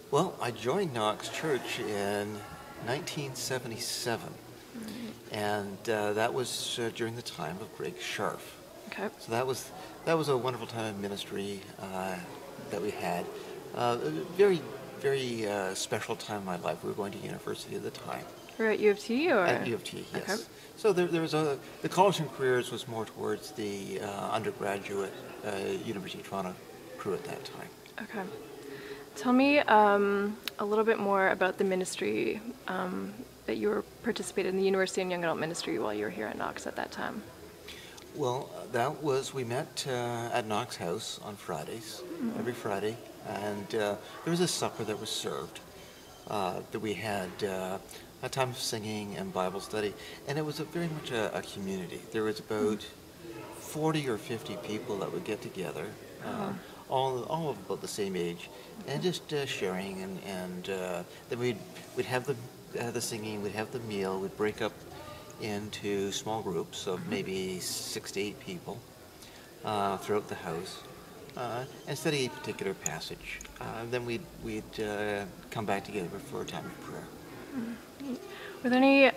Well, I joined Knox Church in 1977, and that was during the time of Greg Scharf. Okay. So that was a wonderful time of ministry that we had. A very, very special time in my life. We were going to university at the time. We're at U of T, or? At U of T, yes. Okay. So there was the college and careers was more towards the undergraduate University of Toronto crew at that time. Okay. Tell me a little bit more about the ministry that you were participating in, the university and young adult ministry, while you were here at Knox at that time. Well, we met at Knox House on Fridays, every Friday, and there was a supper that was served, that we had a time of singing and Bible study, and it was very much a community. There was about 40 or 50 people that would get together, all of about the same age, and just sharing, and then we'd have the singing, we'd have the meal, we'd break up into small groups of maybe 6 to 8 people throughout the house, and study a particular passage. Then we'd come back together for a time of prayer. Were there any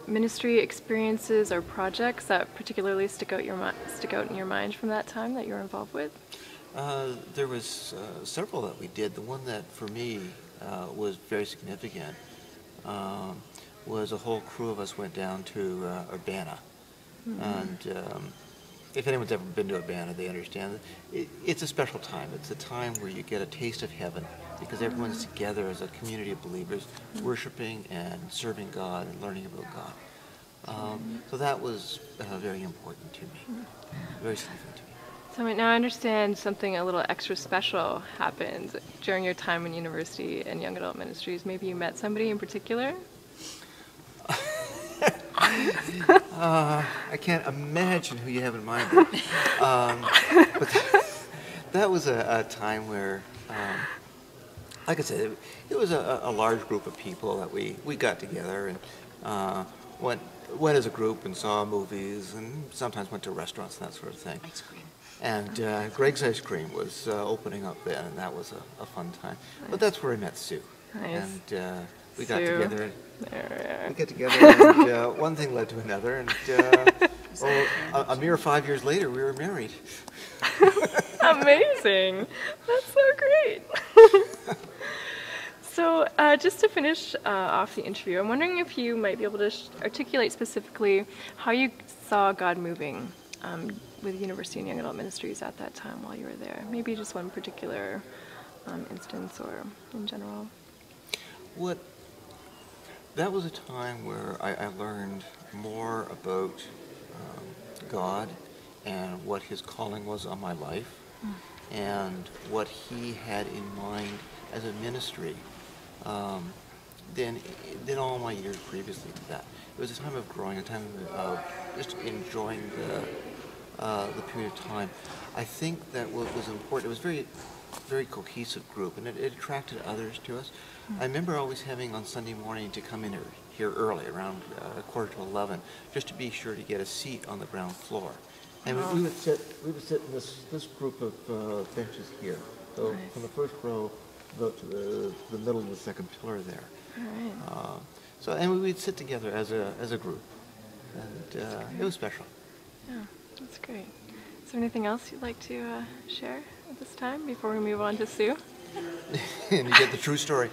ministry experiences or projects that particularly stick out in your mind from that time that you were involved with? There was several that we did. The one that for me was very significant was a whole crew of us went down to Urbana. And if anyone's ever been to Urbana, they understand that it's a special time. It's a time where you get a taste of heaven because everyone's together as a community of believers, worshiping and serving God and learning about God. So that was very important to me, very significant to me. So now I understand something a little extra special happened during your time in university and young adult ministries. Maybe you met somebody in particular? I can't imagine who you have in mind. But that was a time where, like I said, it was a large group of people that we got together and went as a group and saw movies and sometimes went to restaurants and that sort of thing. Ice cream. And Greg's Ice Cream was opening up then, and that was a fun time. Nice. But that's where I met Sue. Nice. And we Sue. got together. There. We got together, and one thing led to another, and a mere 5 years later, we were married. Amazing. That's so great. So just to finish off the interview, I'm wondering if you might be able to articulate specifically how you saw God moving with University and Young Adult Ministries at that time while you were there. Maybe just one particular instance or in general. That was a time where I learned more about God and what His calling was on my life and what He had in mind as a ministry than all my years previously to that. It was a time of growing, a time of just enjoying the period of time. I think that what was important, it was very, very cohesive group, and it attracted others to us. I remember always having on Sunday morning to come in here early, around 11:15, just to be sure to get a seat on the ground floor. And we would sit in this group of benches here, so Nice. from the first row about to the middle of the second pillar there. All right. And we'd sit together as a group, and it was special. Yeah, that's great. Is there anything else you'd like to share at this time before we move on to Sue? And you get the true story.